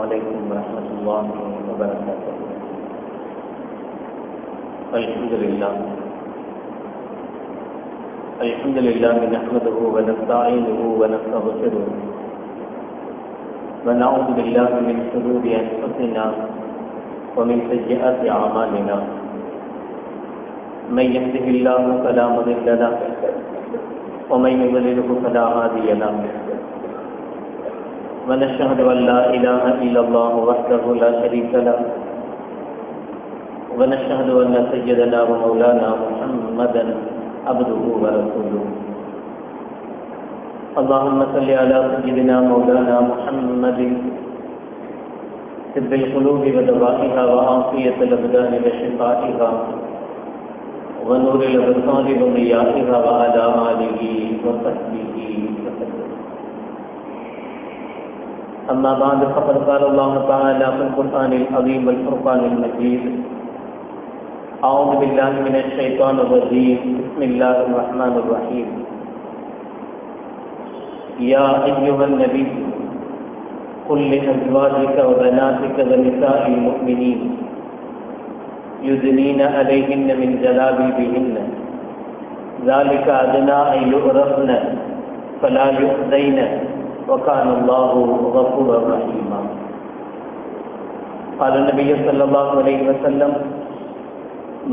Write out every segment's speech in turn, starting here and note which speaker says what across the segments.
Speaker 1: عليكم ورحمة الله وبركاته. الحمد لله نحمده ونستعينه ونستغفره ونعوذ بالله من شرور أنفسنا ومن سيئات أعمالنا. من يهده الله فلا مضل له ومن يضلله فلا هادي له. ونشهد أن لا إله إلا الله وحده لا شريك له ونشهد أن سيدنا ومولانا محمدا عبده ورسوله. اللهم صل على سيدنا مولانا محمد طب القلوب ودوائها وعافية الأبدان وشفائها ونور الأبصار وضيائها وعلى آله وصحبه وسلم. أما بعد فقد قال الله تعالى في القرآن العظيم والفرقان المجيد: أعوذ بالله من الشيطان الرجيم. بسم الله الرحمن الرحيم. يا أيها النبي قل لأزواجك وبناتك ونساء المؤمنين يدنين عليهن من جلابيبهن ذلك أدنى أن يعرفن فلا يؤذين وكان الله غفورا رحيما. قال النبي صلى الله عليه وسلم: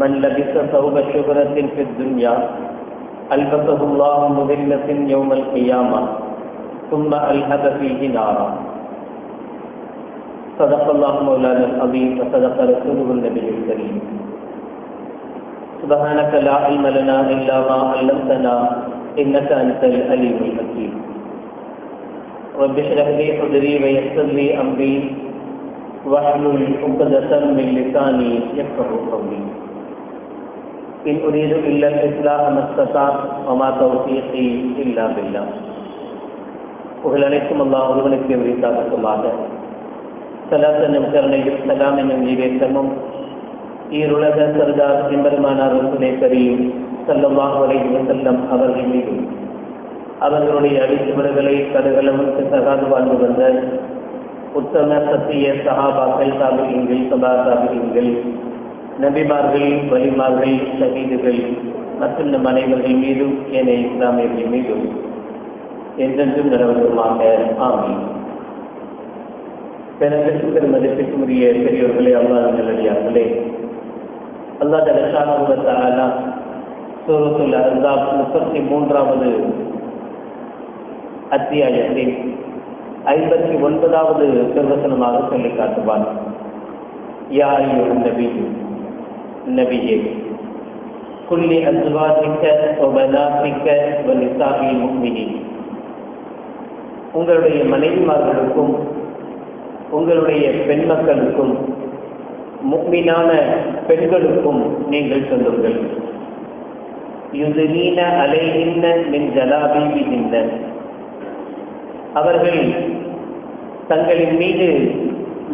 Speaker 1: من لبس ثوب شهرة في الدنيا ألبسه الله مذلة يوم القيامة ثم ألهب فيه نارا. صدق الله مولانا العظيم وصدق رسوله النبي الكريم. سبحانك لا علم لنا إلا ما علمتنا إنك أنت العليم الحكيم. رب اشرح لي صدري ويسر لي أمري واحلل عقدة من لساني يفقهوا قولي. إن أريد إلا الإصلاح ما استطعت وما توفيقي إلا بالله. புகழ் அனைத்தும் அல்லாஹ் ஒருவனுக்கு உரித்தாகட்டுமாக. ஸலாத் என்னும் கருணையும் ஸலாம் என்னும் ஈரேற்றமும் ஈருலக சர்தார் எம்பெருமானார் ரசூலே கரீம் ஸல்லல்லாஹு அலைஹி வஸல்லம் அவர்கள் மீதும் அவர்களுடைய அடிச்சுவடுகளை கடுகளவுக்கு சகாது வாழ்ந்து வந்த உத்தம சத்திய சஹாபாக்கள், தாபிஈன்கள், தபா தாபிஈன்கள், நபிமார்கள், வலிமார்கள், ஷஹீதுகள் மற்றும் நம் அனைவர்கள் மீதும் ஏனைய இஸ்லாமியர்கள் மீதும் என்றென்றும் நிலவரமாக ஆமீன். பெருமதிப்பிற்கும் மதிப்பிற்குரிய பெரியோர்களே, அல்லாஹ் நல்லடியார்களே, அல்லாஹ் ஜல்லஷானஹு வ தஆலா சூரத்துல் அஹ்ஸாப் 33வது அத்தியாயத்தில் 59வது திருவசனமாக சொல்லி காட்டுவார்: யா அய்யுஹன் நபியே குல்லி அஸ்வாஜிக வ பனாத்திக வ நிசாஇல் முஃமினீன். உங்களுடைய மனைவிமார்களுக்கும் உங்களுடைய பெண் மக்களுக்கும் முஃமினான பெண்களுக்கும் நீங்கள் சொல்லுங்கள்: யுதுனீன அலைஹின்ன மின் ஜலாபீபிஹின்ன. அவர்கள் தங்களின் மீது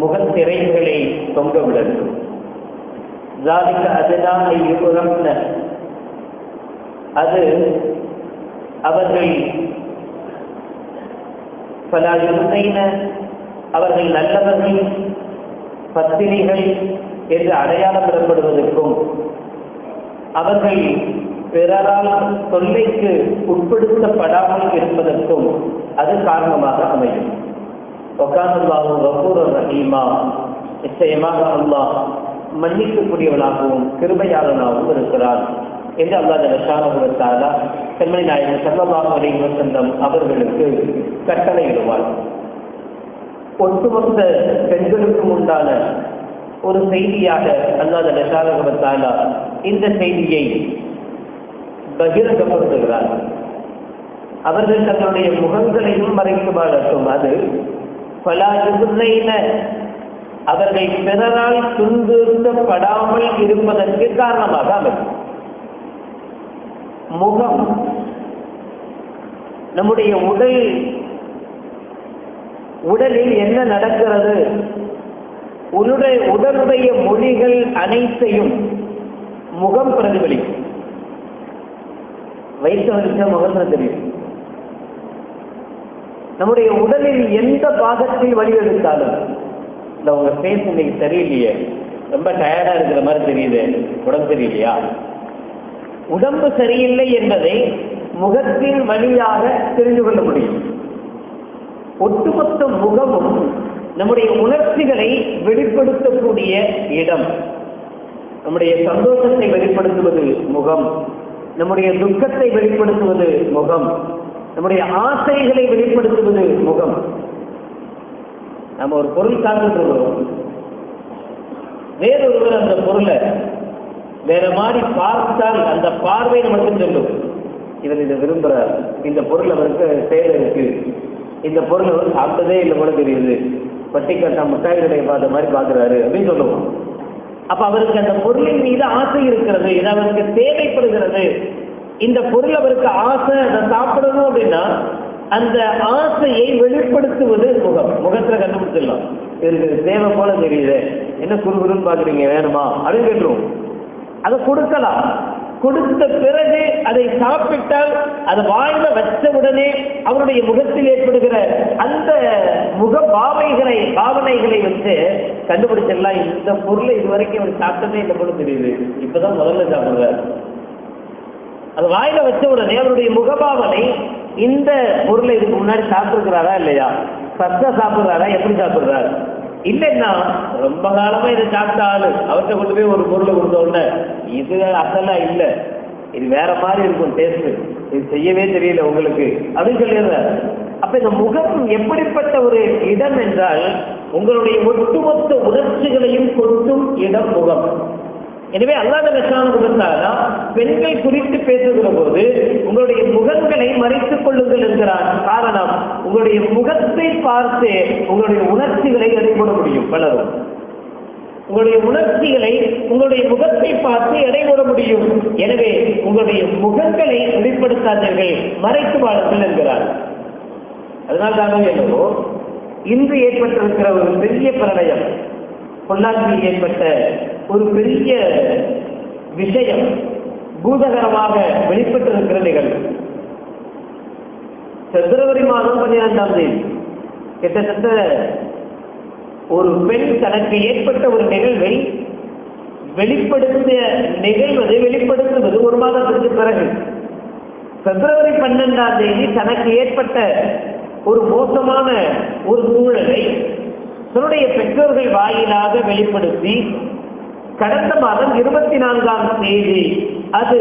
Speaker 1: முகத்திரைகளை தொங்க விடட்டும். ذَلِكَ أَدْنَىٰ أَن يُعْرَفْنَ. அது அவர்கள் فَلَا يُؤْذَيْنَ. அவர்கள் நல்லவர்கள், பத்தினிகள் என்று அடையாளப்படப்படுவதற்கும் அவர்கள் பிறரால் தொல்லைக்கு உட்படுத்தப்படாமல் இருப்பதற்கும் அது காரணமாக அமையும். وَكَانَ اللَّهُ غَفُورًا رَحِيمًا. நிச்சயமாக அல்லாஹ் மன்னிக்கக்கூடியவனாகவும் கிருபையாளனாகவும் இருக்கிறான் என்று அல்லாஹ் ஜல்லஷானஹு வ தஆலா கண்மணி நாயகம் ஸல்லல்லாஹு அலைஹி வஸல்லம் அவர்களுக்கு கட்டளையிடுவார். ஒட்டுமொத்த பெண்களுக்கும் உண்டான ஒரு செய்தியாக அல்லாஹ் ஜல்லஷானஹு வ தஆலா இந்த செய்தியை பகிரங்கப்படுத்துகிறார். அவர்கள் தங்களுடைய முகங்களையும் மறைத்து வாழட்டும். அது ஃபலா யுதுனைன. அவர்கள் பிறரால் துன்புறுத்தப்படாமல் இருப்பதற்கு காரணமாக அமையும். முகம் நம்முடைய உடலில் என்ன நடக்கிறது, உடலுடைய மொழிகள் அனைத்தையும் முகம் பிரதிபலிக்கும். வைத்தவருக்கு முகம் தெரியும். நம்முடைய உடலில் எந்த பாகத்தில் வலி எடுத்தாலும் இல்லை உங்கள் ஃபேஸ் இன்னைக்கு சரியில்லையே, ரொம்ப டயர்டாக இருக்கிற மாதிரி தெரியுது, உடம்பு சரியில்லையா? உடம்பு சரியில்லை என்பதை முகத்தின் வழியாக தெரிந்து கொள்ள முடியும். ஒட்டுமொத்த முகமும் நம்முடைய உணர்ச்சிகளை வெளிப்படுத்தக்கூடிய இடம். நம்முடைய சந்தோஷத்தை வெளிப்படுத்துவது முகம், நம்முடைய துக்கத்தை வெளிப்படுத்துவது முகம், நம்முடைய ஆசைகளை வெளிப்படுத்துவது முகம். நம்ம ஒரு பொருள் சார்ந்துட்டு இருக்கிறோம், வேறொருவர் அந்த பொருளை வேற மாதிரி பார்த்தால் அந்த பார்வை மட்டும் சொல்லும், இவர் இதை விரும்புகிறார், இந்த பொருள் அவருக்கு தேவை இருக்கு, இந்த பொருள் அவர் சாப்பிட்டதே இல்லை போல தெரியுது, பட்டிக்கட்டா மிட்டாய் கடையை பார்த்த மாதிரி பார்க்குறாரு அப்படின்னு சொல்லுவோம். அப்போ அவருக்கு அந்த பொருளின் மீது ஆசை இருக்கிறது, இது அவருக்கு தேவைப்படுகிறது, இந்த பொருள் அவருக்கு ஆசை, அதை சாப்பிடணும் அப்படின்னா அந்த ஆசையை வெளிப்படுத்துவது முகம். முகத்தில் கண்டுபிடிச்சிடலாம், இவருக்கு தேவை போல தெரியுது, என்ன குறுகுறுன்னு பார்க்குறீங்க, வேணுமா அப்படின்னு கேட்டுருவோம். அதை கொடுக்கலாம், கொடுத்த பிறகு அதை சாப்பிட்டால் அதை வாயில வச்ச உடனே அவருடைய முகத்தில் ஏற்படுகிற அந்த முக பாவனைகளை வச்சு கண்டுபிடிச்சிடலாம், இந்த பொருளை இதுவரைக்கும் அவர் சாப்பிட்டதே இந்த பொருள் தெரியுது, இப்பதான் முதல்ல சாப்பிடுறாரு. அது வாயில வச்ச உடனே அவருடைய முகபாவனை இந்த பொருளை இதுக்கு முன்னாடி சாப்பிட்டுருக்கிறாரா இல்லையா, ஃபர்ஸ்டா சாப்பிடுறாரா, எப்படி சாப்பிடுறாரு, இல்லைன்னா ரொம்ப காலமா இதை சாப்பிட்ட ஆளு அவர்கிட்ட கொண்டு போய் ஒரு பொருளை கொடுத்த உடனே இது அசலா இல்லை, இது வேற மாதிரி இருக்கும் டேஸ்ட், இது செய்யவே தெரியல உங்களுக்கு அப்படின்னு சொல்லிடுறாரு. அப்ப இந்த முகம் எப்படிப்பட்ட ஒரு இடம் என்றால் உங்களுடைய ஒட்டுமொத்த உணர்ச்சிகளையும் கொட்டும் இடம் முகம். எனவே அல்லாஹ் சுப்ஹானஹு பெண்கள் குறித்து பேசுகிற போது உங்களுடைய முகங்களை மறைத்துக் கொள்ளுங்கள் என்கிறார். காரணம், உங்களுடைய முகத்தை பார்த்து உங்களுடைய உணர்ச்சிகளை எடைபோட முடியும். பலரும் உங்களுடைய உணர்ச்சிகளை உங்களுடைய முகத்தை பார்த்து எடைபோட முடியும். எனவே உங்களுடைய முகங்களை வெளிப்படுத்தாதீர்கள், மறைத்து வாழுங்கள் என்கிறார். அதனால்தான் என்னவோ இன்று ஏற்பட்டிருக்கிற ஒரு பெரிய பிரளயம், பொள்ளாச்சியில் ஏற்பட்ட ஒரு பெரிய விஷயம் பூதகரமாக வெளிப்பட்டிருக்கிற நிகழ்வு. பிப்ரவரி மாதம் 12ஆம் தேதி கிட்டத்தட்ட ஒரு பெண் தனக்கு ஏற்பட்ட ஒரு நிகழ்வை வெளிப்படுத்துவது ஒரு மாதத்திற்கு பிறகு. பிப்ரவரி 12ஆம் தேதி தனக்கு ஏற்பட்ட ஒரு மோசமான ஒரு சூழலை தன்னுடைய பெற்றோர்கள் வாயிலாக வெளிப்படுத்தி கடந்த மாதம் 24ஆம் தேதி அது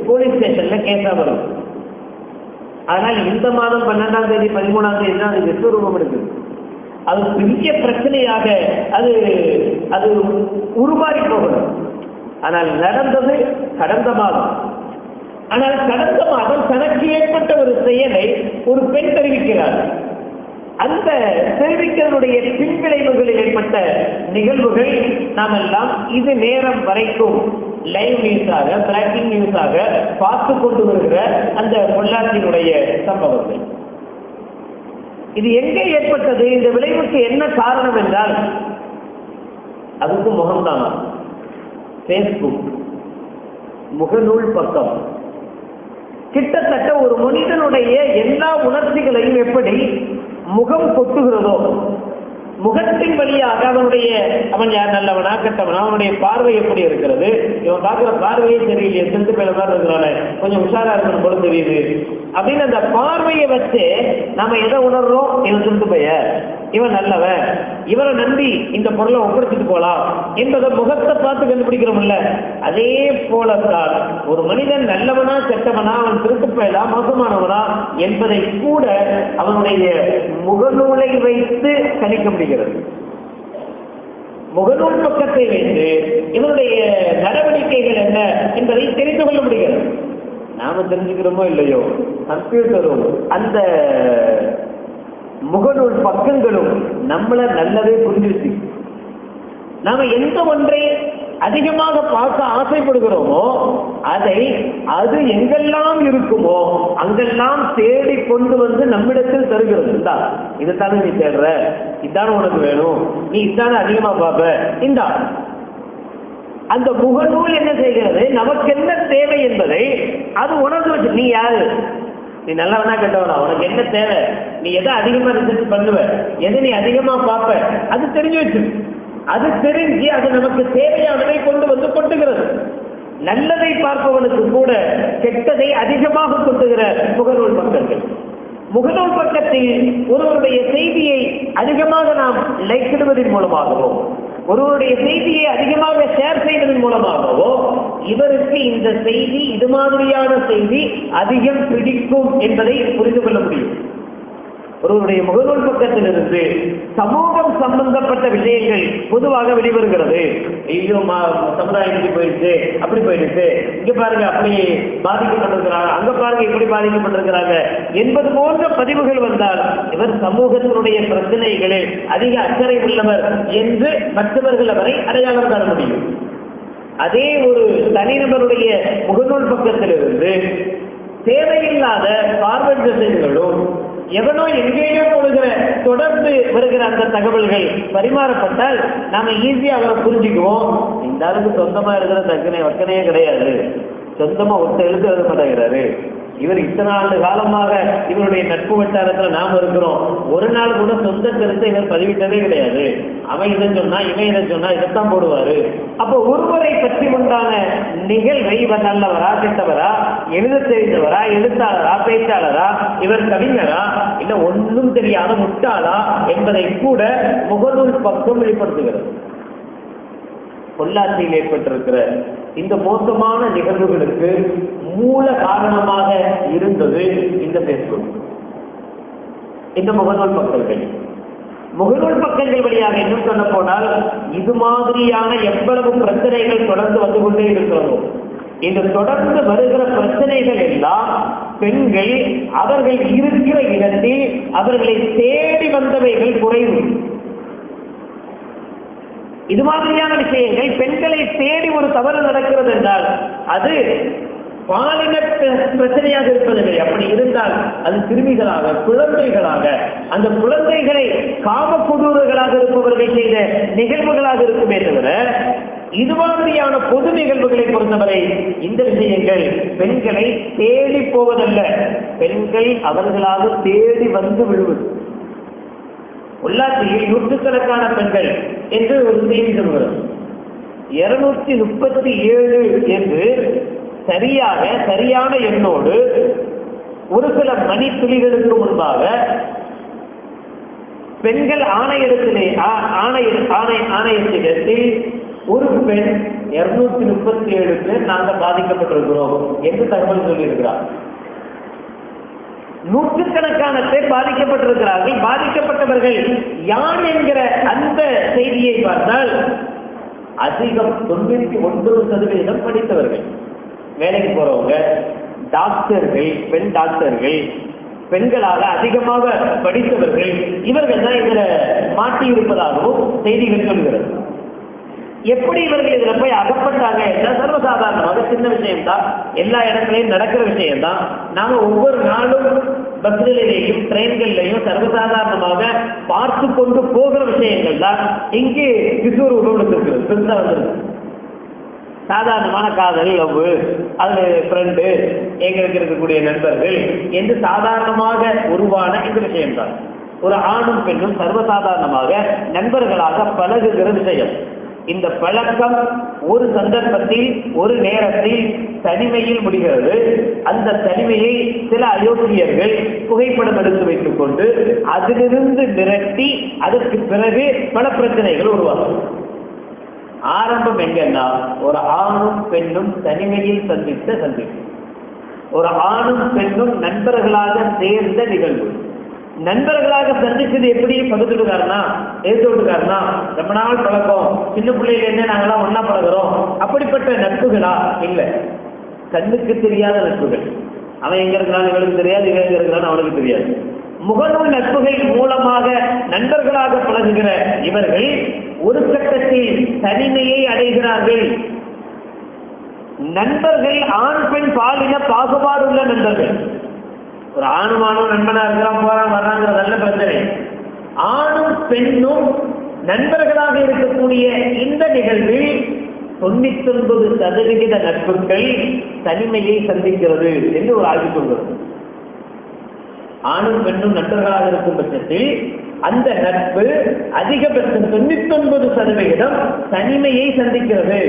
Speaker 1: போலீஸ் ஸ்டேஷன்ல கேஸா வரும். ஆனால் இந்த மாதம் 12ஆம் தேதி 13ஆம் தேதி தான் அது விஸ்வரூபம் எடுக்குது. அது பெரிய பிரச்சனையாக அது அது உருமாறி போகணும். ஆனால் நடந்தது கடந்த மாதம். ஆனால் கடந்த மாதம் தனக்கு ஏற்பட்ட ஒரு செயலை ஒரு பெண் தெரிவிக்கிறார். அந்த தெரிவிக்கிறதுடைய பின்விளைவுகளில் ஏற்பட்ட நிகழ்வுகள் நாம் எல்லாம் இது நேரம் வரைக்கும் லைவ் நியூஸாக, பிரேக்கிங் நியூஸாக பார்த்து கொண்டு வருகிற அந்த பொள்ளாச்சியினுடைய சம்பவங்கள். இது எங்கே ஏற்பட்டது, இந்த விளைவுக்கு என்ன காரணம் என்றால் அதுக்கு முகம்தான். ஃபேஸ்புக் முகநூல் பக்கம் கிட்டத்தட்ட ஒரு மனிதனுடைய எல்லா உணர்ச்சிகளையும் எப்படி முகம் கொட்டுகிறதோ, முகத்தின் வழியாக அவன் யார், நல்லவனா கெட்டவனா, அவனுடைய பார்வை எப்படி இருக்கிறது, இவன் பார்க்குற பார்வையே தெரியலையே, சென்று பேர மாதிரி இருக்கிறான, கொஞ்சம் உஷாரா இருக்கணும் போல தெரியுது அப்படின்னு அந்த பார்வையை வச்சு நாம எதை உணர்றோம், இவன் சென்று போய, இவன் நல்லவன், இவரை நம்பி இந்த பொருளை ஒப்படைச்சிட்டு போலாம் என்பதை முகத்தை பார்த்து கண்டுபிடிக்கிறோம்ல. அதே போலத்தான் ஒரு மனிதன் நல்லவனா கெட்டவனா, அவன் திருட்டு போயலா மோசமானவனா என்பதை கூட அவனுடைய முகநூலை வைத்து கணிக்க முடிகிறது. முகநூல் பக்கத்தை வைத்து இவனுடைய நடவடிக்கைகள் என்ன என்பதை தெரிந்து கொள்ள முடிகிறது. நாம தெரிஞ்சுக்கிறோமோ இல்லையோ, கம்ப்யூட்டரும் அந்த முகநூல் பக்கங்களும் நம்மள நல்லதே புரிஞ்சிருச்சு. நாம எந்த ஒன்றை அதிகமாக பார்க்க ஆசைப்படுகிறோமோ அது எங்கெல்லாம் இருக்குமோ அங்கெல்லாம் தேடி கொண்டு வந்து நம்மிடத்தில் தருகிறது. இதுதானே நீ தேடுற, இதுதானே உனக்கு வேணும், நீ இதுதானே அதிகமா பார்ப்ப, இந்தா. அந்த முகநூல் என்ன செய்கிறது, நமக்கு என்ன தேவை என்பதை அது உணர்ந்து வச்சு, நீ யாரு, நீ நல்லவனா கெட்டவனா, உனக்கு என்ன தேவை, நீ எதை அதிகமா ரிசர்ச் பண்ணுவ, எதை நீ அதிகமா பார்ப்ப, அது தெரிஞ்சு வச்சு. அது தெரிஞ்சு அது நமக்கு தேவையானதை கொண்டு வந்து கொட்டுகிறது. நல்லதை பார்ப்பவனுக்கு கூட கெட்டதை அதிகமாக கொட்டுகிற முகநூல் பக்கங்கள். முகநூல் பக்கத்தில் ஒருவருடைய செய்தியை அதிகமாக நாம் லைக் இடுவதன் மூலமாகவோ, ஒருவருடைய செய்தியை அதிகமாக ஷேர் செய்வதன் மூலமாகவோ இவருக்கு இந்த செய்தி, இது மாதிரியான செய்தி அதிகம் பிடிக்கும் என்பதை புரிந்து கொள்ள முடியும். ஒருவருடைய முகநூல் பக்கத்திலிருந்து சமூகம் சம்பந்தப்பட்ட விஷயங்கள் பொதுவாக வெளிவருகிறது. ஐயோ சமுதாயம் இப்படி போயிடுச்சு, அப்படி போயிடுச்சு, இங்க பாருங்க அப்படி பாதிக்கப்பட்டிருக்கிறாங்க, அங்க பாருங்க இப்படி பாதிக்கப்பட்டிருக்கிறாங்க என்பது போன்ற பதிவுகள் வந்தால் இவர் சமூகத்தினுடைய பிரச்சனைகளில் அதிக அக்கறை உள்ளவர் என்று மற்றவர்கள் அவரை அடையாளம் காண முடியும். அதே ஒரு தனிநபருடைய முகநூல் பக்கத்திலிருந்து தேவையில்லாத பார்வர்ட் மெசேஜ்களும் எவனோ எங்கேயோ போடுகிற தொடர்ந்து வருகிற அந்த தகவல்கள் பரிமாறப்பட்டால் நாம ஈஸியா அவரை புரிஞ்சுக்குவோம். இந்த அளவுக்கு சொந்தமா இருக்கிற வக்கனையே கிடையாது, சொந்தமா ஒருத்தர் எழுத மாட்டேங்கிறாரு, இவர் இத்தனை ஆண்டு காலமாக இவருடைய நட்பு வட்டாரத்தில் நாம் இருக்கிறோம், ஒரு நாள் கூட சொந்த கருத்தை இவர் பதிவிட்டதே கிடையாது, அவன் இதை சொன்னா இவன் இதை சொன்னா இதைத்தான் போடுவாரு. அப்போ ஒருவரை பற்றி உண்டான நிகழ்வை இவர் நல்லவரா கெட்டவரா, எழுத தெரிந்தவரா எழுத்தாளரா பேச்சாளரா, இவர் கவிஞரா இல்ல ஒன்றும் தெரியாத முட்டாளா என்பதை கூட முகநூல் பக்கம் வெளிப்படுத்துகிறது. பொள்ளாச்சியில் ஏற்பட்டிருக்கிற இந்த மோசமான நிகழ்வுகளுக்கு மூல காரணமாக இருந்தது இந்த பேஸ்புக், இந்த முகநூல் பக்கங்கள். முகநூல் பக்கங்கள் வழியாக இன்னும் சொல்ல போனால் இது மாதிரியான எவ்வளவு பிரச்சனைகள் தொடர்ந்து வந்து கொண்டே இருக்கிறதோ, இந்த தொடர்ந்து வருகிற பிரச்சனைகள் எல்லாம் பெண்கள் அவர்கள் இருக்கிற இடத்தில் அவர்களை தேடி வந்தவைகள் குறைவு. இது மாதிரியான விஷயங்கள் பெண்களை தேடி ஒரு தவறு நடக்கிறது என்றால் அது பாலின பிரச்சனையாக இருப்பதில்லை. அப்படி இருந்தால் அது சிறுமிகளாக குழந்தைகளாக, அந்த குழந்தைகளை காமக்குடூர்களாக இருப்பவர்கள் செய்த நிகழ்வுகளாக இருக்குமே தவிர இது மாதிரியான பொது நிகழ்வுகளை பொறுத்தவரை இந்த விஷயங்கள் பெண்களை தேடி போவதல்ல, பெண்கள் அவர்களாக தேடி வந்து விழுவது. உள்ளாட்சியில் நூற்றுக்கணக்கான பெண்கள் என்று ஒரு செய்தி சொல்கிறது. 237 என்று சரியான எண்ணோடு ஒரு சில மணி துளிகளுக்கு முன்பாக பெண்கள் ஆணையத்திடத்தில் ஒரு பெண் 237 பேர் நாங்கள் பாதிக்கப்பட்டிருக்கிறோம் என்று தகவல் சொல்லியிருக்கிறார். நூற்றுக்கணக்கான பேர் பாதிக்கப்பட்டிருக்கிறார்கள். பாதிக்கப்பட்டவர்கள் யார் என்கிற அந்த செய்தியை பார்த்தால் அதிகம் 99% படித்தவர்கள், வேலைக்கு போறவங்க, டாக்டர்கள், பெண் டாக்டர்கள், பெண்களாக அதிகமாக படித்தவர்கள், இவர்கள் தான் இதுல மாட்டியிருப்பதாகவும் செய்திகள் சொல்கிறது. எப்படி இவர்கள் இதுல போய் அகப்பட்டாங்க என்றால் சர்வசாதாரணமாக சின்ன விஷயம்தான், எல்லா இடங்களையும் நடக்கிற விஷயம்தான். நாம ஒவ்வொரு நாளும் பஸ்களிலேயும் ட்ரெயின்கள்லையும் சர்வசாதாரணமாக பார்த்து கொண்டு போகிற விஷயங்கள் தான் இங்கே கிஷோர் உருவெடுத்திருக்கிறது, பெருசா வந்திருக்கு. சாதாரணமான காதல், லவ், அது ஃப்ரெண்டு, எங்களுக்கு இருக்கக்கூடிய நண்பர்கள் என்று சாதாரணமாக உருவான இந்த விஷயம்தான். ஒரு ஆணும் பெண்ணும் சர்வசாதாரணமாக நண்பர்களாக பழகுகிற விஷயம். இந்த பழக்கம் ஒரு சந்தர்ப்பத்தில் ஒரு நேரத்தில் தனிமையில் முடிகிறது. அந்த தனிமையை சில அயோக்கியர்கள் புகைப்படம் எடுத்து வைத்துக் கொண்டு அதிலிருந்து மிரட்டி அதற்கு பிறகு பல பிரச்சனைகள் உருவாகும். ஆரம்பம் எங்கன்னா ஒரு ஆணும் பெண்ணும் தனிமையில் சந்தித்த சந்திப்பு, ஒரு ஆணும் பெண்ணும் நண்பர்களாக சேர்ந்த நிகழ்வு. நண்பர்களாக சந்திச்சது எப்படி பகுத்துட்டுக்காரனா எழுத்துட்டுக்காரனா ரொம்ப நாள் பழக்கம், சின்ன பிள்ளையில என்ன நாங்களாம் ஒன்னா பழகிறோம், அப்படிப்பட்ட நட்புகளா? இல்லை, கண்ணுக்கு தெரியாத நட்புகள். அவன் எங்க இருக்கிறான் இவனுக்கு தெரியாது, இவன் எங்க இருக்கிறான் அவனுக்கு தெரியாது. முகநூல் நட்புகள் மூலமாக நண்பர்களாக பழகுகிற இவர்கள் ஒரு கட்டத்தில் தனிமையை அடைகிறார்கள். நண்பர்கள் ஆண் பெண் பாலின பாகுபாடு உள்ள நண்பர்கள். ஒரு ஆணுமானும் நண்பனா இருக்கிறான் போறான் வர்றாங்கிற நல்ல பிரச்சனை. ஆணும் பெண்ணும் நண்பர்களாக இருக்கக்கூடிய இந்த நிகழ்வில் 99% நட்புகள் தனிமையை சந்திக்கிறது என்று ஒரு ஆய்வு சொல்கிறது. ஆணும் பெண்ணும் நண்பர்களாக இருக்கும் பட்சத்தில் அந்த நட்பு அதிகபட்சம் 99% தனிமையை சந்திக்கிறது.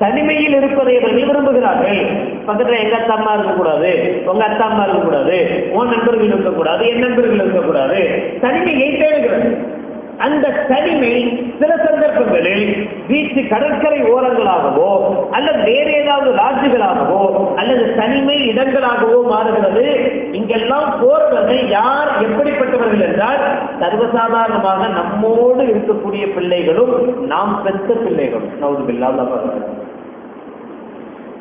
Speaker 1: தனிமையில் இருப்பதை இவர்கள் விரும்புகிறார்கள். பக்கத்தில் எங்க அத்தா அம்மா இருக்கக்கூடாது, உங்க அத்தா அம்மா இருக்கக்கூடாது, உன் நண்பர்கள் இருக்கக்கூடாது, என் நண்பர்கள் இருக்கக்கூடாது. தனிமையை தேடுகிறது. அந்த தனிமை சில சந்தர்ப்பங்களில் பீச்சு கடற்கரை ஓரங்களாகவோ அல்லது வேறு ஏதாவது லாட்ஜுகளாகவோ அல்லது தனிமை இடங்களாகவோ மாறுகிறது. இங்கெல்லாம் போறது யார் எப்படிப்பட்டவர்கள் என்றால் சர்வசாதாரணமாக நம்மோடு இருக்கக்கூடிய பிள்ளைகளும் நாம் பெற்ற பிள்ளைகளும்.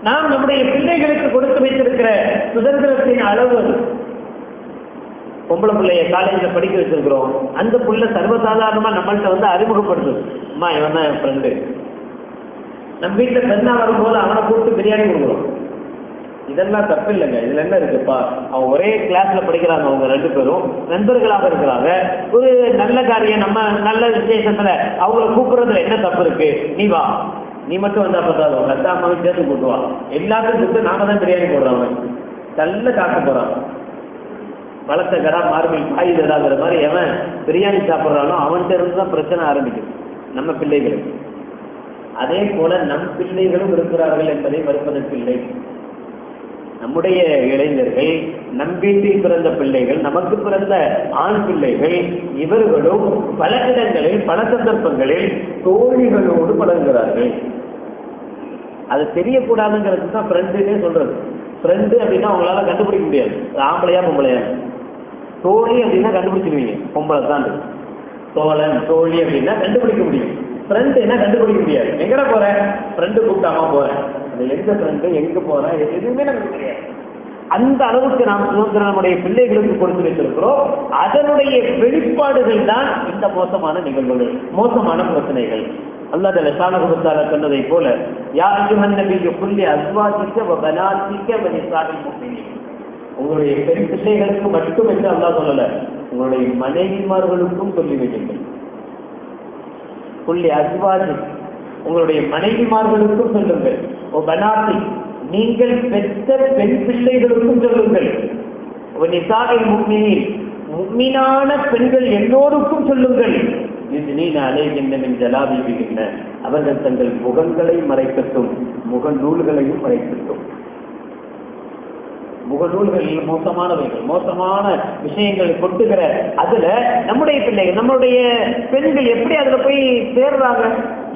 Speaker 1: நாம் நம்முடைய பிள்ளைகளுக்கு கொடுத்து வைத்திருக்கிற சுதந்திரத்தின் அளவு. பொம்பளை பிள்ளைய காலேஜில் படிக்க வச்சிருக்கிறோம். அந்த பிள்ளை சர்வசாதாரணமாக நம்மள்கிட்ட அறிமுகப்படுத்துது. அம்மா இவன் தான் என் ஃப்ரெண்டு. நம்ம வீட்டில் பெண்ணா வரும்போது அவனை கூப்பிட்டு பிரியாணி கொடுக்குறோம். இதெல்லாம் தப்பு இல்லைங்க. இதில் என்ன இருக்குப்பா, அவன் ஒரே கிளாஸில் படிக்கிறாங்க, அவங்க 2 பேரும் நண்பர்களாக இருக்கிறாங்க. ஒரு நல்ல காரியம், நம்ம நல்ல விசேஷத்தில் அவங்கள கூப்பிட்றதுல என்ன தப்பு இருக்கு? நீ வா, நீ மட்டும் வந்தா பார்த்தாலும் உங்க அத்தா அம்மாவை சேர்த்து கூட்டுவான். எல்லாத்தையும் கூப்பிட்டு நாம தான் பிரியாணி போடுறவன் நல்ல காக்க போறான். வளர்த்த கடா மார்பில் பாயுதடாங்கிற மாதிரி எவன் பிரியாணி சாப்பிட்றானோ அவன்கிட்ட இருந்து தான் பிரச்சனை ஆரம்பிக்குது நம்ம பிள்ளைகளுக்கு. அதே போல நம் பிள்ளைகளும் இருக்கிறார்கள் என்பதை மறுப்பதற்கில்லை. நம்முடைய இளைஞர்கள், நம் வீட்டில் பிறந்த பிள்ளைகள், நமக்கு பிறந்த ஆண் பிள்ளைகள், இவர்களும் பல இடங்களில் பல சந்தர்ப்பங்களில் தோழிகளோடு பழகுகிறார்கள். அது தெரியக்கூடாதுங்கிறது தான் ஃப்ரெண்டுன்னே சொல்றது. ஃப்ரெண்டு அப்படின்னா அவங்களால கண்டுபிடிக்க முடியாது ஆம்பளையா பொம்பளையா. தோழி அப்படின்னா கண்டுபிடிச்சிருவீங்க, பொம்பளை தான். தோழன் தோழி அப்படின்னா கண்டுபிடிக்க முடியும். ஃப்ரெண்டுன்னா கண்டுபிடிக்க முடியாது. எங்கட போறேன், ஃப்ரெண்டு கூப்பிட்டாமா போறேன், அது எந்த ஃப்ரெண்டு, எங்க போறேன், எதுவுமே நமக்கு தெரியாது. அந்த அளவுக்கு நாம் சுதந்திரம் நம்முடைய பிள்ளைகளுக்கு கொடுத்து வைத்திருக்கிறோம். அதனுடைய வெளிப்பாடுகள் தான் இந்த மோசமான நிகழ்வுகள், மோசமான பிரச்சனைகள். அல்லாஹ் லசானஹு சொன்னதை போல யா அய்யுஹன் நபிய்யு குல்லி அஸ்வாஜிக வ பனாத்திக வ நிசாஇல் முஃமினீன், உங்களுடைய பெண் பிள்ளைகளுக்கு மட்டும் என்று அல்லாஹ் சொல்லல, உங்களுடைய மனைவிமார்களுக்கும் சொல்லி வையுங்கள். குல்லி அஸ்வாஜி, உங்களுடைய மனைவிமார்களுக்கும் சொல்லுங்கள். ஓ பனாத்தி, நீங்கள் பெற்ற பெண் பிள்ளைகளுக்கும் சொல்லுங்கள். ஓ நிசாஇல் முஃமினீன், முஃமினான பெண்கள் எல்லோருக்கும் சொல்லுங்கள். அவர்கள் தங்கள் முகங்களை மறைக்கட்டும், முகநூல்களையும் மறைக்கட்டும். முகநூல்களில் மோசமானவைகள், மோசமான விஷயங்கள் கொட்டுகிற அதுல நம்முடைய பிள்ளைகள், நம்முடைய பெண்கள் எப்படி அதுல போய் சேர்றாங்க,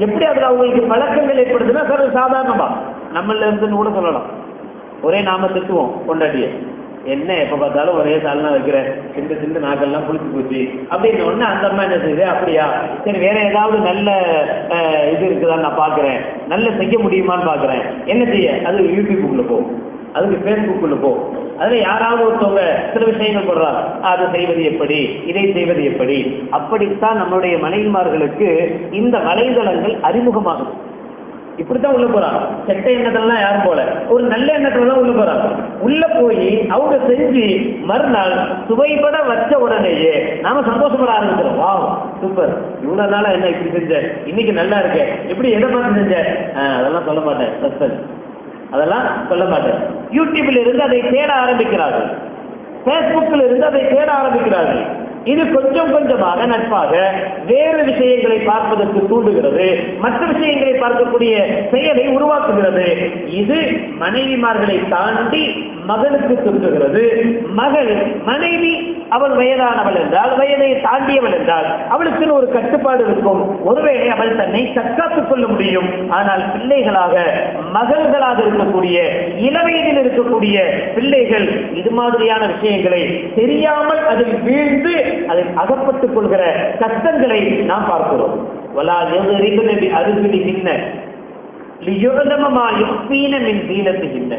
Speaker 1: எப்படி அதுல அவங்களுக்கு பழக்கங்கள் ஏற்படுதுன்னா சர்வ சாதாரணமா நம்மள இருந்து கூட சொல்லலாம். ஒரே நாம திட்டுவோம் பொண்டாட்டிய, என்ன எப்ப பார்த்தாலும் ஒரே சால்னா வைக்கிற, சின்ன சின்ன நாக்கெல்லாம் புளிச்சு போச்சு அப்படின்னு ஒண்ணு அந்த அம்மா என்ன செய்யுது, அப்படியா சரி வேற ஏதாவது நல்ல இது இருக்குதான்னு நான் பாக்குறேன், நல்ல செய்ய முடியுமான்னு பாக்குறேன். என்ன செய்ய, அது யூடியூப்புக்குள்ள போ, அதுக்கு ஃபேஸ்புக்குள்ள போ, அதுல யாராவது ஒருத்தவங்க சில விஷயங்கள் போடுறாங்க, அதை செய்வது எப்படி, இதை செய்வது எப்படி. அப்படித்தான் நம்மளுடைய மனைவிமார்களுக்கு இந்த வலைதளங்கள் அறிமுகமாகுது. இப்படித்தான் உள்ள போறாங்க. கெட்ட எண்ணத்தெல்லாம் யாரும் போல, ஒரு நல்ல எண்ணத்துல தான் உள்ள போறாங்க. உள்ள போய் அவங்க செஞ்சு மறுநாள் சுவைபட வச்ச உடனேயே நாம சந்தோஷப்பட ஆரம்பிக்கிறோம். வா சூப்பர், இவ்வளவு நாளா என்ன இப்படி செஞ்ச, இன்னைக்கு நல்லா இருக்கு, எப்படி எதை பார்த்து செஞ்ச, அதெல்லாம் சொல்ல மாட்டேன், சஸ்பென்ஸ், அதெல்லாம் சொல்ல மாட்டேன். யூடியூப்ல இருந்து அதை தேட ஆரம்பிக்கிறார்கள், பேஸ்புக்கில் இருந்து அதை தேட ஆரம்பிக்கிறார்கள். இது கொஞ்சம் கொஞ்சமாக நட்பாக வேறு விஷயங்களை பார்ப்பதற்கு தூண்டுகிறது, மற்ற விஷயங்களை பார்க்கக்கூடிய செயலை உருவாக்குகிறது. இது மனைவிமார்களை தாண்டி மகனுக்கு தூண்டுகிறது. மகள், மனைவி அவள் வயதானவள் என்றால், வயதை தாண்டியவள் என்றால் அவளுக்கு ஒரு கட்டுப்பாடு இருக்கும். ஒருவேளை அவள் தன்னை தற்காத்துக் கொள்ள முடியும். ஆனால் பிள்ளைகளாக, மகள்களாக இருக்கக்கூடிய, இளவயதில் இருக்கக்கூடிய பிள்ளைகள் இது மாதிரியான விஷயங்களை தெரியாமல் அதில் வீழ்ந்து அதில் அகப்பட்டுக் கொள்கிற கஷ்டங்களை நாம் பார்க்கிறோம். வலா யதுரிபுன பிஅர்ஜுலிஹின்ன லியுஅலம மா யுக்ஃபீன மின் தீனத்திஹின்ன.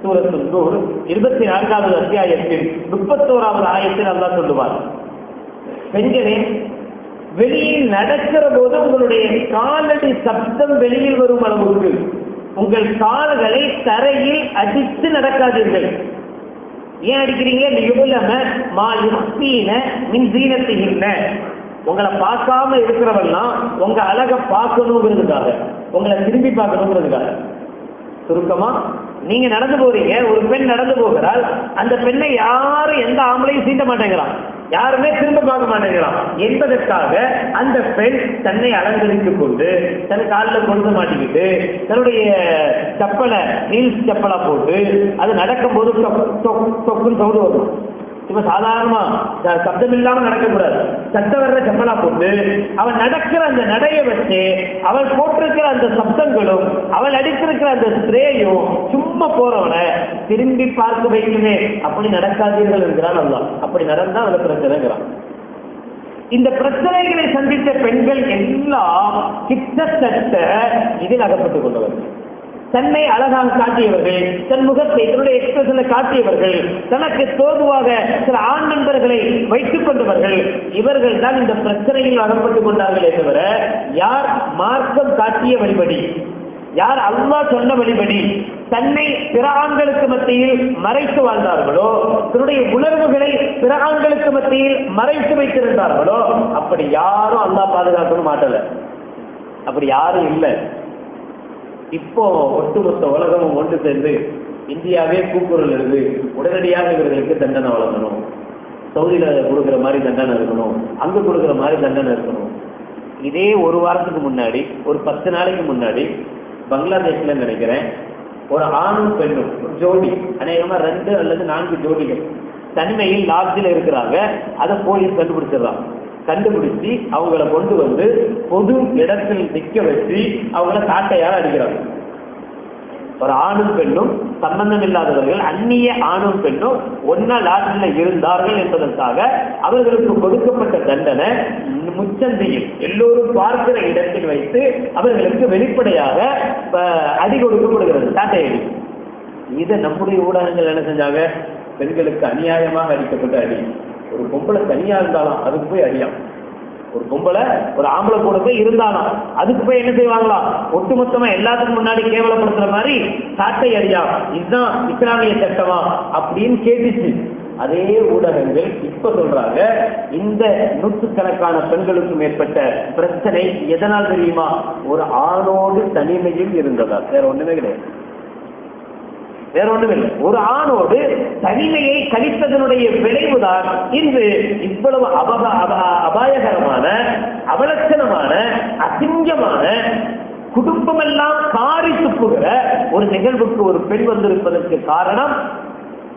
Speaker 1: சூரத்துன் நூர் 24வது அத்தியாயத்தில் 31வது ஆயத்தில் அல்லாஹ் சொல்லுவார், பெண்களே வெளியில் நடக்கிற போது உங்களுடைய காலடி சப்தம் வெளியில் வரும் அளவுக்கு உங்கள் கால்களை தரையில் அடித்து நடக்காதீர்கள். ஏன் அடிக்கிறீங்க? உங்களை பார்க்காம இருக்கிறவெல்லாம் உங்க அழகை பார்க்கணுங்கிறதுக்காக, உங்களை திரும்பி பார்க்கணுங்கிறதுக்காக. சுருக்கமா நீங்க நடந்து போறீங்க, ஒரு பெண் நடந்து போகிறாள், அந்த பெண்ணை யாரும் எந்த ஆம்பளையும் சீண்ட மாட்டேங்கிறான், யாருமே திரும்ப பார்க்க மாட்டேங்கிறான் என்பதற்காக அந்த பெண் தன்னை அலங்கரித்துக் கொண்டு தன் காலில் கொண்டு மாட்டிக்கிட்டு தன்னுடைய செப்பலை ஹீல்ஸ் செப்பலா போட்டு அது நடக்கும் போது தொக்குன்னு சவுண்டு வரும். இப்ப சாதாரணமா சப்தம் இல்லாம நடக்கக்கூடாது, சத்தம் வர்ற செப்பலா போட்டு அவன் நடக்கிற அந்த நடையை வச்சு அவள் போட்டிருக்கிற அந்த சப்தங்களும் அவள் அடித்திருக்கிற அந்த ஸ்ப்ரேயும் சும்மா போறவனை திரும்பி பார்க்க வைக்குமே. அப்படி நடக்காதீர்கள் என்கிறான் அல்லாஹ். அப்படி நடந்தா அதுல பிரச்சனைங்கிறான். இந்த பிரச்சனைகளை சந்தித்த பெண்கள் எல்லாம் கிட்டத்தட்ட இதில் அகப்பட்டுக் கொண்டவர்கள். தன்னை அழகாக காட்டியவர்கள், தன் முகத்தை தன்னுடைய எக்ஸ்பிரஷனை காட்டியவர்கள், தனக்கு தோதுவாக சில ஆண் நண்பர்களை வைத்துக் கொண்டவர்கள், இவர்கள் தான் இந்த பிரச்சனையில் அகப்பட்டுக் கொண்டார்களே தவிர யார் மார்க்கம் காட்டிய வழிபடி, யார் அல்லாஹ் சொன்ன வழிபடி தன்னை பிற ஆண்களுக்கு மத்தியில் மறைத்து வாழ்ந்தார்களோ, தன்னுடைய உணர்வுகளை பிற ஆண்களுக்கு மத்தியில் மறைத்து வைத்திருந்தார்களோ, அப்படி யாரும் அல்லாஹ் பாதுகாக்கணும் மாட்டல. அப்படி யாரும் இல்லை. இப்போ ஒட்டுமொத்த உலகமும் ஒன்று சேர்ந்து இந்தியாவே கூக்குரல் இருந்து உடனடியாக இவர்களுக்கு தண்டனை வழங்கணும், சவுதியில கொடுக்குற மாதிரி தண்டனை இருக்கணும், அங்க கொடுக்குற மாதிரி தண்டனை இருக்கணும். இதே ஒரு வாரத்துக்கு முன்னாடி, ஒரு 10 நாளைக்கு முன்னாடி பங்களாதேஷ்ல நினைக்கிறேன், ஒரு ஆணும் பெண்ணும் ஜோடி, அநேகமா 2 அல்லது 4 ஜோடிகள் தனிமையில் லாட்ஜில் இருக்கிறாங்க. அதை போலீஸ் கண்டுபிடிச்சிடறாங்க. கண்டுபிடிச்சி அவங்கள கொண்டு வந்து பொது இடத்தில் நிற்க வச்சு அவங்கள சாட்டையால் அடிக்கிறாங்க. ஒரு ஆணும் பெண்ணும் சம்பந்தம் இல்லாதவர்கள், அந்நிய ஆணும் பெண்ணும் ஒன்னா லாட்ஜில் இருந்தார்கள் என்பதற்காக அவர்களுக்கு கொடுக்கப்பட்ட தண்டனை முச்சந்தியில் எல்லோரும் பார்க்கிற இடத்தில் வைத்து அவர்களுக்கு வெளிப்படையாக அடி கொடுக்கப்படுகிறது, சாட்டை அடி. இதை நம்முடைய ஊடகங்கள் என்ன செஞ்சாங்க? பெண்களுக்கு அநியாயமாக அடிக்கப்பட்ட அடி. ஒரு பொம்பளை தனியா இருந்தாலும் அதுக்கு போய் அடியாம். ஒரு பொம்பளை ஒரு ஆம்பளை கூட போய் இருந்தாலும் அதுக்கு போய் என்ன செய்வாங்களா? ஒட்டுமொத்தமா எல்லாத்துக்கும் முன்னாடி கேவலப்படுத்துற மாதிரி சாட்டை அடியா, இதுதான் இஸ்லாமிய சட்டமா அப்படின்னு கேட்டுச்சு. அதே ஊடகங்கள் இப்ப சொல்றாங்க, இந்த நூற்றுக்கணக்கான பெண்களுக்கும் ஏற்பட்ட பிரச்சனை எதனால் தெரியுமா? ஒரு ஆணோடு தனிமையில் இருந்ததா, வேற ஒண்ணுமே கிடையாது. வேற ஒண்ணும் இல்லை. ஒரு ஆணோடு தனிமையை கழித்ததனுடைய விளைவுதான் இன்று இவ்வளவு அபாயகரமான, அவலட்சணமான, அசிங்கமான, குடும்பமெல்லாம் காரி துப்புகிற ஒரு நிகழ்வுக்கு ஒரு பெண் வந்திருப்பதற்கு காரணம்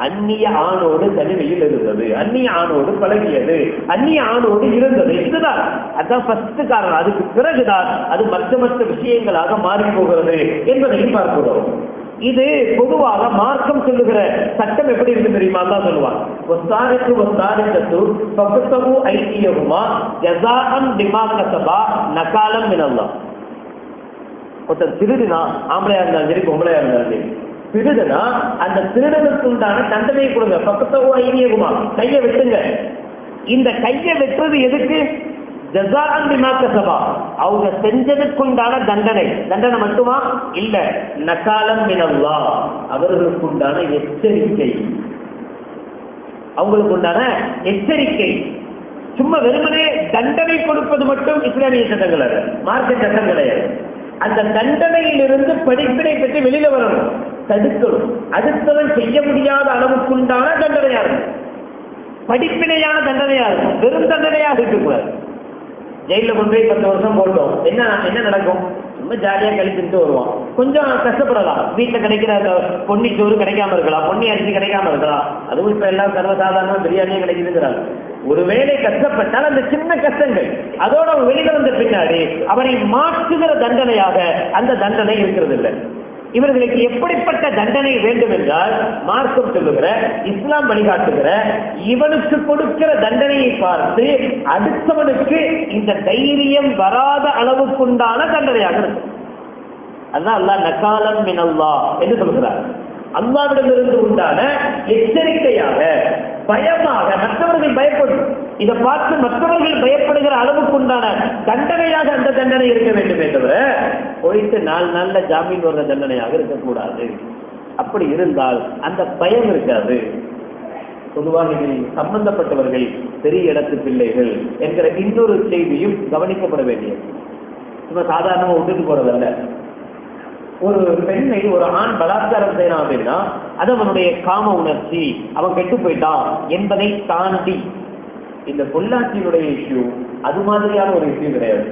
Speaker 1: அந்நிய ஆணோடு தனிமையில் இருந்தது, அந்நிய ஆணோடு பழகியது, அந்நிய ஆணோடு இருந்தது. இதுதான் அதான் ஃபர்ஸ்ட் காரணம். அதுக்கு பிறகுதான் அது மற்ற விஷயங்களாக மாறி போகிறது என்பதையும் பார்க்கிறோம். இது பொதுவாக மார்க்கம் சொல்லுகிற சட்டம் எப்படி இருக்கு தெரியுமா? தான் சொல்லுவாங்க, ஒருத்தர் திருடுனா, ஆம்பளையா இருந்தாலும் சரி பொம்பளையா இருந்தாலும் சரி, திருடுனா அந்த திருடனுக்கு உண்டான தண்டனையை கொடுங்க. பக்கத்தவோ ஐனியகுமா, கையை வெட்டுங்க. இந்த கையை வெட்டுறது எதுக்கு? ஜஸாஅன் பிமா கஸபா, அவங்க செஞ்சதுக்குண்டான தண்டனை. தண்டனை மட்டுமா இல்ல, நகாலம் மினல்லாஹ், அவர்களுக்குண்டான எச்சரிக்கை. அவங்களுக்கு உண்டான எச்சரிக்கை. சும்மா வெறுமனே தண்டனை கொடுப்பது மட்டும் இஸ்லாமிய சட்டங்கள் அல்ல, மார்க்க சட்டம் கிடையாது. அந்த தண்டனையிலிருந்து படிப்பினை பெற்று வெளியில வரணும், தடுக்கணும். அடுத்தவன் செய்ய முடியாத அளவுக்குண்டான தண்டனையா இருக்கும், படிப்பினையான தண்டனையா இருக்கும், வெறும் தண்டனையாக இருக்கக்கூடாது. ஜெயில கொண்டு போய் 10 வருஷம் போட்டோம், என்ன நடக்கும்? ரொம்ப ஜாலியா கழிச்சுட்டு வருவான். கொஞ்சம் கஷ்டப்படலாம், வீட்டில் கிடைக்கிற பொன்னி சோறு கிடைக்காம இருக்கலாம், பொன்னி அரிசி கிடைக்காம இருக்கலாம். அதுவும் இப்ப எல்லாம் சர்வசாதாரண பிரியாணியே கிடைக்குதுங்கிறாங்க. ஒருவேளை கஷ்டப்பட்டால் அந்த சின்ன கஷ்டங்கள் அதோட வெளியில வந்த பின்னாடி அவனை மாற்றுகிற தண்டனையாக அந்த தண்டனை இருக்கிறது இல்லை. இவர்களுக்கு எப்படிப்பட்ட தண்டனை வேண்டும் என்றால், மார்க்கம் சொல்லுகிற, இஸ்லாம் வழிகாட்டுகிற, இவனுக்கு கொடுக்கிற தண்டனையை பார்த்து அடுத்தவனுக்கு இந்த தைரியம் வராத அளவுக்குண்டான தண்டனையாக இருக்கும். அதுதான் அல்லாஹ் நகாலம் மினல்லாஹ் என்று சொல்கிறார். அல்லாஹ்விடமிருந்து உண்டான எச்சரிக்கையாக, பயமாக, மற்றவர்கள் பயப்படும், இதை பார்த்து மற்றவர்கள் பயப்படுகிற அளவுக்கு உண்டான தண்டனையாக அந்த தண்டனை இருக்க வேண்டும் என்று போயிட்டு 4 நாள்ல ஜாமீன் வர்ற தண்டனையாக இருக்கக்கூடாது. அப்படி இருந்தால் அந்த பயம் இருக்காது. பொதுவாக இதில் சம்பந்தப்பட்டவர்கள் பெரிய இடத்து பிள்ளைகள் என்கிற இன்னொரு செய்தியும் கவனிக்கப்பட வேண்டியது. சும்மா சாதாரணமாக விட்டுட்டு போறதல்ல. ஒரு பெண்ணை ஒரு ஆண் பலாத்காரம் செய்யறான் அப்படின்னா அது அவனுடைய காம உணர்ச்சி, அவன் கெட்டு போயிட்டான் என்பதை தாண்டி இந்த பொள்ளாச்சியினுடைய இஷ்யூ அது மாதிரியான ஒரு இஷ்யூ கிடையாது.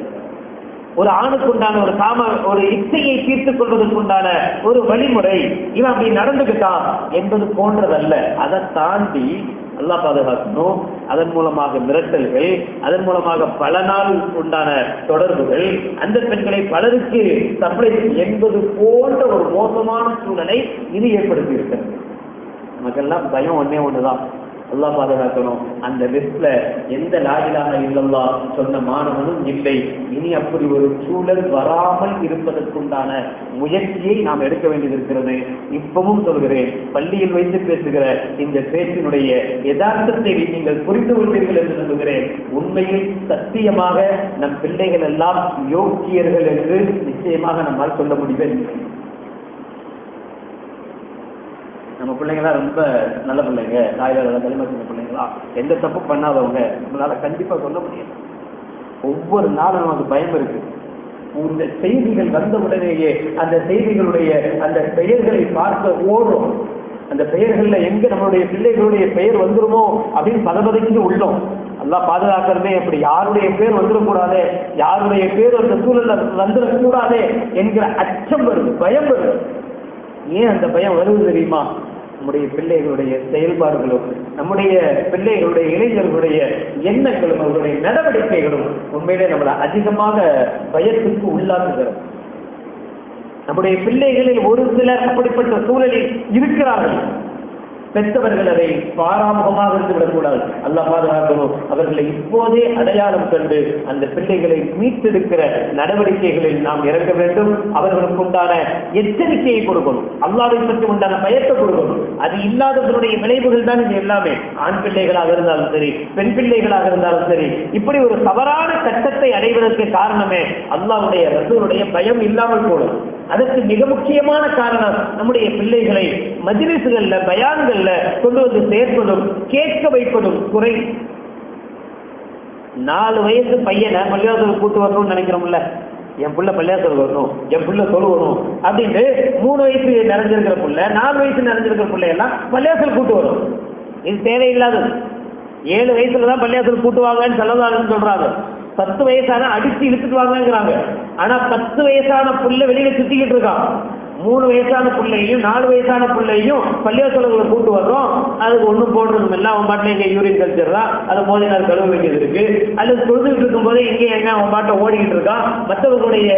Speaker 1: ஒரு ஆணுக்குண்டான ஒரு காம ஒரு இச்சையை தீர்த்துக் கொள்வதற்குண்டான ஒரு வழிமுறை இவன் அப்படி நடந்துகிட்டான் என்பது போன்றதல்ல. அதை தாண்டி அல்லாஹ் பாதுகாக்கணும். அதன் மூலமாக மிரட்டல்கள், அதன் மூலமாக பல நாள் உண்டான தொடர்புகள், அந்த பெண்களை பலருக்கு சப்ளை என்பது போன்ற ஒரு மோசமான சூழலை இது ஏற்படுத்தி இருக்கிறது. நமக்கெல்லாம் பயம் ஒன்னே ஒண்ணுதான், அல்லாஹ் பாதுகாக்கணும். அந்த லிஸ்ட்ல எந்த லா இலாஹா இல்லல்லாஹ் சொன்ன மாணவனும் இல்லை. இனி அப்படி ஒரு சூழல் வராமல் இருப்பதற்குண்டான முயற்சியை நாம் எடுக்க வேண்டியது இருக்கிறது. இப்பவும் சொல்கிறேன், பள்ளியில் வைத்து பேசுகிற இந்த பேச்சினுடைய யதார்த்தத்தை நீங்கள் புரிந்து கொள்வீர்கள் என்று நம்புகிறேன். உண்மையில் சத்தியமாக நம் பிள்ளைகள் எல்லாம் யோக்கியர்கள் என்று நிச்சயமாக நம்மால் சொல்ல முடியும். நம்ம பிள்ளைங்களா ரொம்ப நல்ல பிள்ளைங்க, தாய்லாத தலைமை சொன்ன பிள்ளைங்களா, எந்த தப்பு பண்ணாதவங்க, நம்மளால கண்டிப்பா சொல்ல முடியும். ஒவ்வொரு நாளும் நமக்கு பயம் இருக்கு. இந்த செய்திகள் வந்த உடனேயே அந்த செய்திகளுடைய அந்த பெயர்களை பார்க்க ஓடும். அந்த பெயர்கள்ல எங்க நம்மளுடைய பிள்ளைகளுடைய பெயர் வந்துருமோ அப்படின்னு பதபதைக்கு உள்ளோம். எல்லாம் பாதுகாக்கிறதே அப்படி யாருடைய பேர் வந்துடக்கூடாது, யாருடைய பேர் அந்த சூழல்ல வந்துடக்கூடாது என்கிற அச்சம் வருது, பயம் வருது. ஏன் அந்த பயம் வருவது தெரியுமா? நம்முடைய பிள்ளைகளுடைய செயல்பாடுகளும், நம்முடைய பிள்ளைகளுடைய இளைஞர்களுடைய எண்ணங்களும், அவர்களுடைய நடவடிக்கைகளும் உண்மையிலே நம்மளை அதிகமாக பயத்துக்கு உள்ளாக்குகிறது. நம்முடைய பிள்ளைகளில் ஒரு சிலர் அப்படிப்பட்ட சூழலில் இருக்கிறார்கள். பெற்றவர்கள் அதை பாராமுகமாக இருந்துவிடக்கூடாது. அல்லாஹ் பாதுகாக்கணும். அவர்களை இப்போதே அடையாளம் கண்டு அந்த பிள்ளைகளை மீட்டெடுக்கிற நடவடிக்கைகளில் நாம் இறங்க வேண்டும். அவர்களுக்கு உண்டான எச்சரிக்கையை கொடுக்கணும், அல்லாஹ்வை பற்றி உண்டான பயத்தை கொடுக்கணும். அது இல்லாதவர்களுடைய விளைவுகள் தான் இது எல்லாமே. ஆண் பிள்ளைகளாக இருந்தாலும் சரி, பெண் பிள்ளைகளாக இருந்தாலும் சரி, இப்படி ஒரு தவறான கட்டத்தை அடைவதற்கு காரணமே அல்லாஹ்வுடைய ரசூலுடைய பயம் இல்லாமல் போடும். அதற்கு மிக முக்கியமான காரணம் நம்முடைய பிள்ளைகளை மஜ்லிஸ்கள்ல, பயான்கள்ல கொண்டு வந்து சேர்ப்பதும் கேட்க வைப்பதும் குறை. 4 வயசு பையனை பள்ளிவாசலுக்கு கூட்டு வரணும்னு நினைக்கிறோம்ல, என் புள்ள பள்ளிவாசலுக்கு வரணும், என் புள்ள தொழுவணும் அப்படின்ட்டு 3 வயசு நிறைஞ்சிருக்கிற புள்ள, 4 வயசு நிறைஞ்சிருக்கிற பிள்ளையெல்லாம் பள்ளிவாசல் கூட்டு வரும். இது தேவையில்லாதது. 7 வயசுலதான் பள்ளிவாசல் கூட்டுவாங்கன்னு சொல்லலாம்னு சொல்றாங்க. 10 வயசான அடிச்சு இழுத்துட்டு வாங்கிறாங்க. ஆனா 10 வயசான புள்ள வெளியில சுத்திக்கிட்டு இருக்கான். 3 வயசான பிள்ளையும் 4 வயசான பிள்ளையும் பள்ளிவாசல்களை கூட்டு வர்றோம். அதுக்கு ஒன்றும் போடுறதும் இல்லை. அவன் பாட்டில் இங்கே யூரின் கல்ச்சர் தான், அதை போதை நாள் கழுவ வேண்டியது இருக்கு. அல்லது தொழுதுகிட்டு இருக்கும் போதே இங்கே எங்க அவன் பாட்டை ஓடிக்கிட்டு இருக்கான். மற்றவர்களுடைய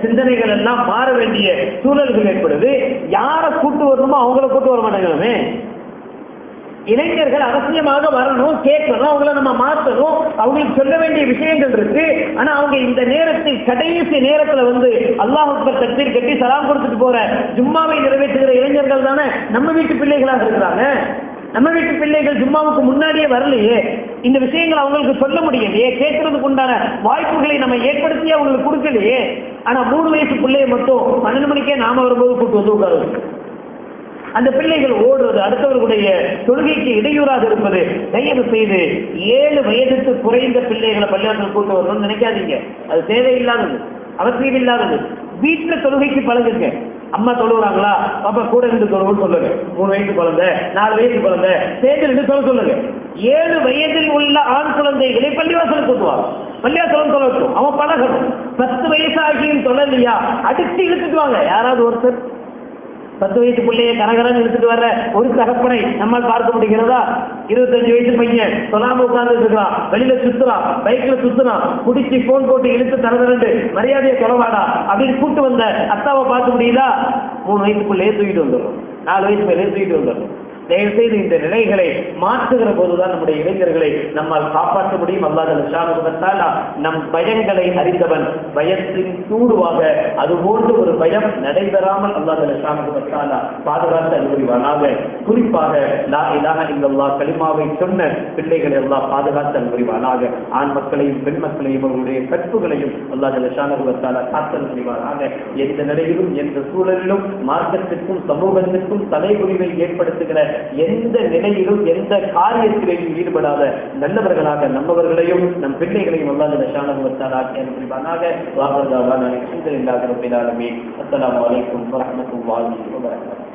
Speaker 1: சிந்தனைகள் எல்லாம் மாற வேண்டிய சூழல்கள் ஏற்படுது. யாரை கூட்டு வரணுமோ அவங்கள கூட்டு வர மாட்டேங்கிறோமே. இளைஞர்கள் அவசியமாக வரணும், கேட்கணும், அவங்கள நம்ம மாற்றணும், அவங்களுக்கு சொல்ல வேண்டிய விஷயங்கள் இருக்கு. ஆனா அவங்க இந்த நேரத்தில், கடைசி நேரத்துல வந்து அல்லாஹ் அக்பர் தக்பீர் கட்டி சலாம் கொடுத்துட்டு போற ஜும்மாவை நிறைவேற்றுகிற இளைஞர்கள் தானே நம்ம வீட்டு பிள்ளைகளாக இருக்கிறாங்க. நம்ம வீட்டு பிள்ளைகள் ஜும்மாவுக்கு முன்னாடியே வரலையே, இந்த விஷயங்கள் அவங்களுக்கு சொல்ல முடியலையே, கேட்கறதுக்கு உண்டான வாய்ப்புகளை நம்ம ஏற்படுத்தி அவங்களுக்கு கொடுக்கலையே. ஆனா 3 வயசு பிள்ளைய மட்டும் 12 மணிக்கே நாம வரும்போது கூட்டு வந்து உட்காருது. அந்த பிள்ளைகள் ஓடுவது, அடுத்தவர்களுடைய தொழுகைக்கு இடையூறாக இருப்பது. தயவு செய்து 7 வயதுக்கு குறைந்த பிள்ளைகளை பள்ளிவாசல் கூட்டு வரணும்னு நினைக்காதீங்க. அது தேவையில்லாதது, அவசியம் இல்லாதது. வீட்டுல தொழுகைக்கு பழகுங்க. அம்மா தொழுகிறாங்களா, பாப்பா கூட இருந்து தொழுவுன்னு சொல்லுங்க. 3 வயசு குழந்தை, 4 வயசு குழந்தை சேர்ந்து இருந்து சொல்லுங்க. 7 வயதில் உள்ள ஆண் குழந்தைகளை பள்ளிவாசல் கூட்டுவாங்க. பள்ளிவாசலம் தொழட்டும், அவன் பழகணும். 10 வயசாகியும் தொழலையா, அடிச்சு இழுத்துட்டு வாங்க. யாராவது ஒருத்தர் 10 வயசு பிள்ளையை கரகரன்னு எடுத்துட்டு வர்ற ஒரு தகப்பனை நம்மால் பார்க்க முடிகிறதா? 25 வயசு பையன் சொல்லாம உட்கார்ந்து இருக்கிறான், வெளியில சுத்துறான், பைக்ல சுத்துறான், குடிச்சு போன் போட்டு இழுத்து தரது மரியாதையை தொலைவாடா அப்படின்னு கூட்டு வந்த அத்தாவை பார்க்க முடியுதா? 3 வயசு பிள்ளையை தூக்கிட்டு வந்துடும், 4 வயசு பிள்ளையை தூக்கிட்டு வந்துடும். தயவுசெய்து இந்த நிலைகளை மாற்றுகிற போதுதான் நம்முடைய இளைஞர்களை நம்மால் காப்பாற்ற முடியும். அல்லாஹ் ஜல்ல நம் பயங்களை அறிந்தவன். பயத்தின் தூடுவாக அதுபோன்று ஒரு பயம் நடைபெறாமல் அல்லாஹ் ஜல்ல பாதுகாத்து அனுபவிவானாக. குறிப்பாக லா இலாஹா இல்லல்லாஹ் கலிமாவை சொன்ன பிள்ளைகளை அல்லாஹ் பாதுகாத்து அனுபவிவானாக. ஆண் மக்களையும் பெண் மக்களையும் அவர்களுடைய கற்புகளையும் அல்லாஹ் ஜல்ல காத்து அனுபவிவானாக. எந்த நிலையிலும் எந்த சூழலிலும் மார்க்கத்திற்கும் சமூகத்திற்கும் தலைகுறிவை ஏற்படுத்துகிற எந்த நிலையிலும் எந்த காரியத்திலையும் ஈடுபடாத நல்லவர்களாக நம்மவர்களையும் நம் பிள்ளைகளையும் அல்லாஹ் ஷானஹு வ தஆலா புரிவானாக. வாஹர் தஅவானா அல்ஹம்துலில்லாஹி ரப்பில் ஆலமீன். அஸ்ஸலாமு அலைக்கும் வரஹ்மத்துல்லாஹி வ பரகாத்துஹு.